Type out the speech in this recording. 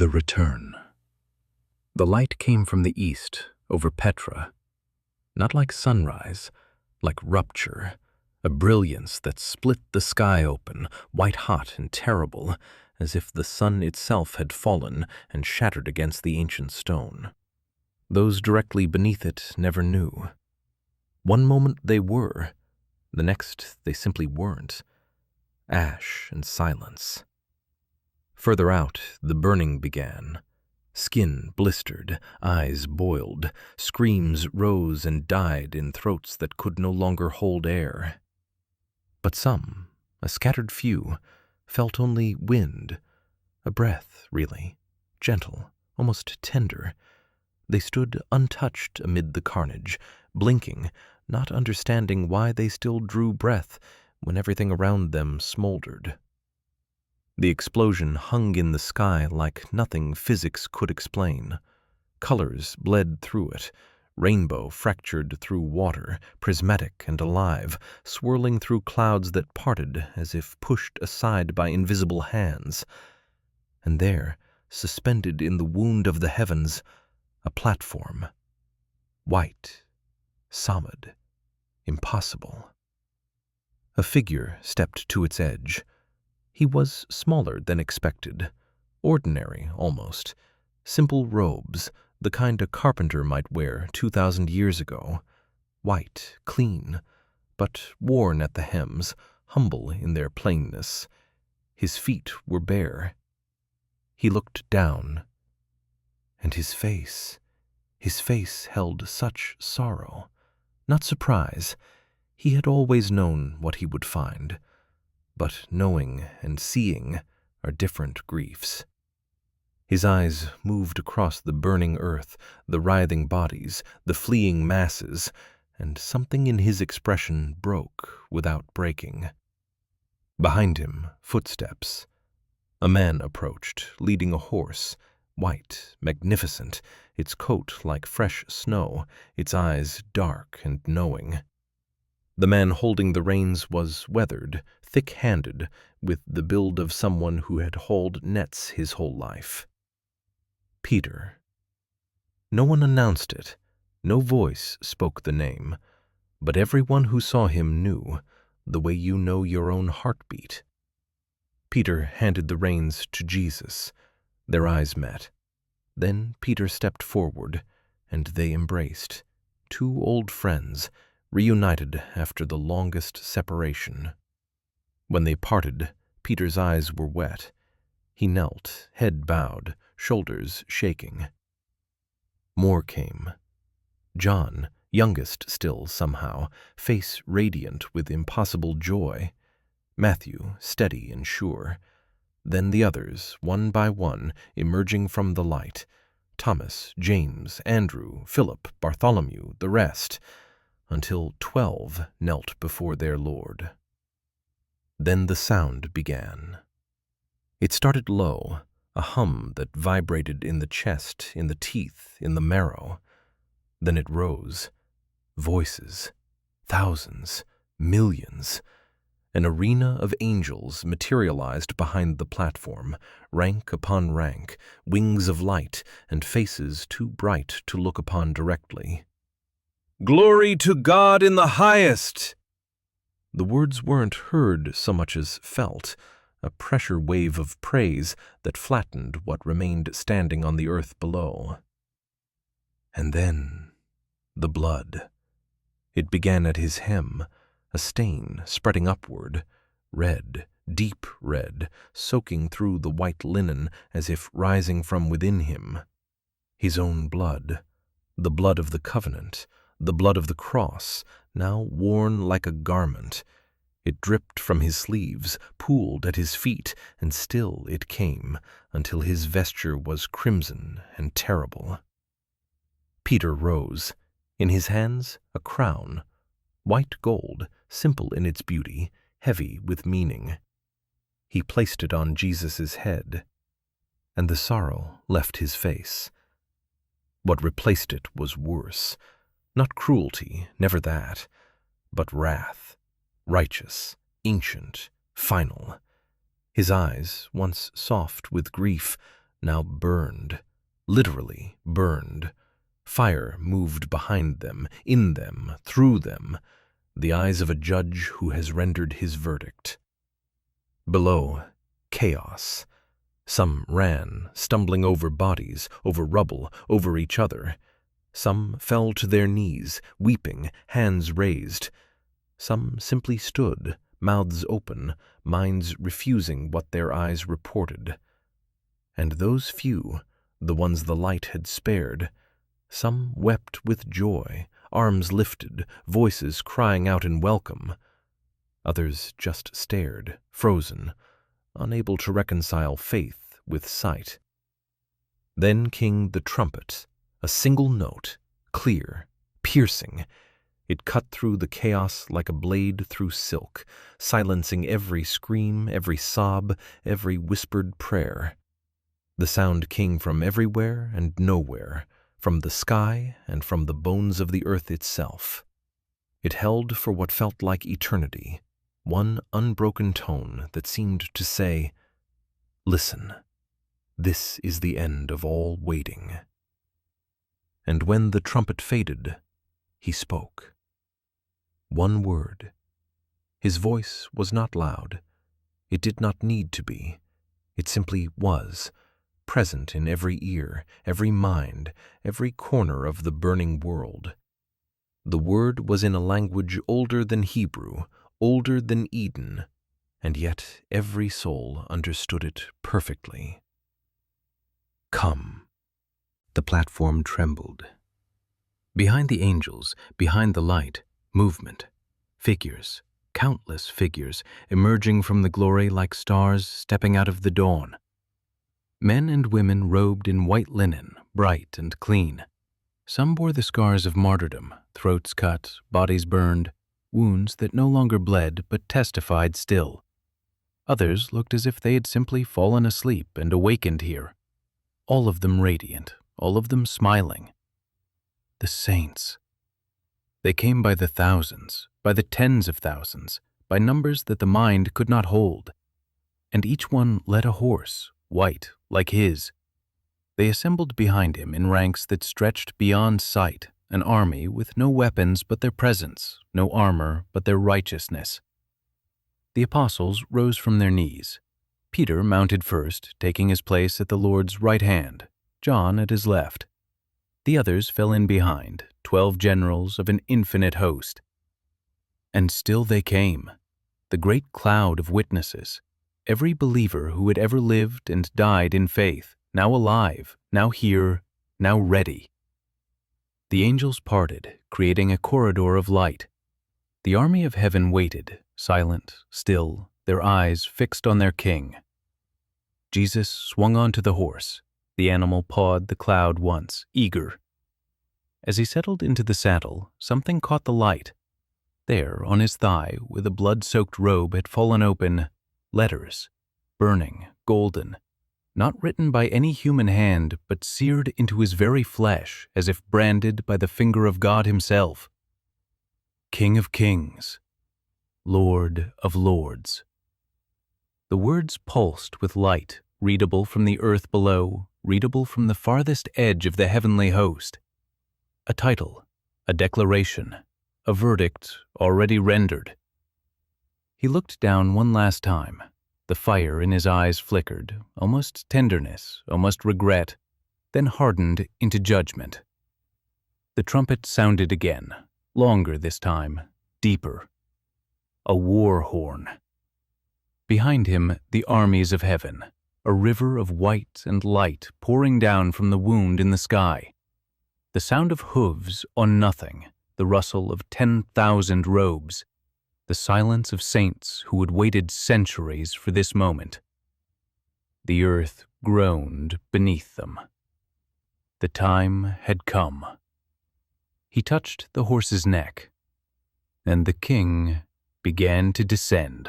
The Return. The light came from the east, over Petra, not like sunrise, like rupture, a brilliance that split the sky open, white-hot and terrible, as if the sun itself had fallen and shattered against the ancient stone. Those directly beneath it never knew. One moment they were, the next they simply weren't. Ash and silence. Further out, the burning began. Skin blistered, eyes boiled, screams rose and died in throats that could no longer hold air. But some, a scattered few, felt only wind, a breath, really, gentle, almost tender. They stood untouched amid the carnage, blinking, not understanding why they still drew breath when everything around them smoldered. The explosion hung in the sky like nothing physics could explain. Colors bled through it, rainbow fractured through water, prismatic and alive, swirling through clouds that parted as if pushed aside by invisible hands. And there, suspended in the wound of the heavens, a platform. White, solid, impossible. A figure stepped to its edge. He was smaller than expected, ordinary almost, simple robes, the kind a carpenter might wear 2,000 years ago, white, clean, but worn at the hems, humble in their plainness. His feet were bare. He looked down, and his face held such sorrow, not surprise. He had always known what he would find. But knowing and seeing are different griefs. His eyes moved across the burning earth, the writhing bodies, the fleeing masses, and something in his expression broke without breaking. Behind him, footsteps. A man approached, leading a horse, white, magnificent, its coat like fresh snow, its eyes dark and knowing. The man holding the reins was weathered, thick-handed, with the build of someone who had hauled nets his whole life. Peter. No one announced it, no voice spoke the name, but everyone who saw him knew, the way you know your own heartbeat. Peter handed the reins to Jesus. Their eyes met. Then Peter stepped forward, and they embraced, two old friends, reunited after the longest separation. When they parted, Peter's eyes were wet. He knelt, head bowed, shoulders shaking. More came. John, youngest still somehow, face radiant with impossible joy. Matthew, steady and sure. Then the others, one by one, emerging from the light. Thomas, James, Andrew, Philip, Bartholomew, the rest, until 12 knelt before their Lord. Then the sound began. It started low, a hum that vibrated in the chest, in the teeth, in the marrow. Then it rose. Voices. Thousands. Millions. An arena of angels materialized behind the platform, rank upon rank, wings of light, and faces too bright to look upon directly. "Glory to God in the highest!" The words weren't heard so much as felt, a pressure wave of praise that flattened what remained standing on the earth below. And then, the blood. It began at his hem, a stain spreading upward, red, deep red, soaking through the white linen as if rising from within him. His own blood, the blood of the covenant, the blood of the cross, now worn like a garment. It dripped from his sleeves, pooled at his feet, and still it came, until his vesture was crimson and terrible. Peter rose. In his hands, a crown, white gold, simple in its beauty, heavy with meaning. He placed it on Jesus' head, and the sorrow left his face. What replaced it was worse. Not cruelty, never that, but wrath, righteous, ancient, final. His eyes, once soft with grief, now burned, literally burned. Fire moved behind them, in them, through them, the eyes of a judge who has rendered his verdict. Below, chaos. Some ran, stumbling over bodies, over rubble, over each other. Some fell to their knees, weeping, hands raised. Some simply stood, mouths open, minds refusing what their eyes reported. And those few, the ones the light had spared, some wept with joy, arms lifted, voices crying out in welcome. Others just stared, frozen, unable to reconcile faith with sight. Then came the trumpet, a single note, clear, piercing. It cut through the chaos like a blade through silk, silencing every scream, every sob, every whispered prayer. The sound came from everywhere and nowhere, from the sky and from the bones of the earth itself. It held for what felt like eternity, one unbroken tone that seemed to say, "Listen, this is the end of all waiting." And when the trumpet faded, he spoke. One word. His voice was not loud. It did not need to be. It simply was, present in every ear, every mind, every corner of the burning world. The word was in a language older than Hebrew, older than Eden, and yet every soul understood it perfectly. Come. The platform trembled. Behind the angels, behind the light, movement, figures, countless figures, emerging from the glory like stars stepping out of the dawn. Men and women robed in white linen, bright and clean. Some bore the scars of martyrdom, throats cut, bodies burned, wounds that no longer bled but testified still. Others looked as if they had simply fallen asleep and awakened here. All of them radiant, all of them smiling. The saints. They came by the thousands, by the tens of thousands, by numbers that the mind could not hold. And each one led a horse, white, like his. They assembled behind him in ranks that stretched beyond sight, an army with no weapons but their presence, no armor but their righteousness. The apostles rose from their knees. Peter mounted first, taking his place at the Lord's right hand, John at his left. The others fell in behind, 12 generals of an infinite host. And still they came, the great cloud of witnesses, every believer who had ever lived and died in faith, now alive, now here, now ready. The angels parted, creating a corridor of light. The army of heaven waited, silent, still, their eyes fixed on their king. Jesus swung onto the horse. The animal pawed the cloud once, eager. As he settled into the saddle, something caught the light. There, on his thigh, where the blood-soaked robe had fallen open, letters, burning, golden, not written by any human hand, but seared into his very flesh, as if branded by the finger of God himself. King of Kings, Lord of Lords. The words pulsed with light, readable from the earth below, readable from the farthest edge of the heavenly host. A title, a declaration, a verdict already rendered. He looked down one last time. The fire in his eyes flickered, almost tenderness, almost regret, then hardened into judgment. The trumpet sounded again, longer this time, deeper. A war horn. Behind him, the armies of heaven, a river of white and light pouring down from the wound in the sky. The sound of hooves on nothing, the rustle of 10,000 robes, the silence of saints who had waited centuries for this moment. The earth groaned beneath them. The time had come. He touched the horse's neck, and the king began to descend.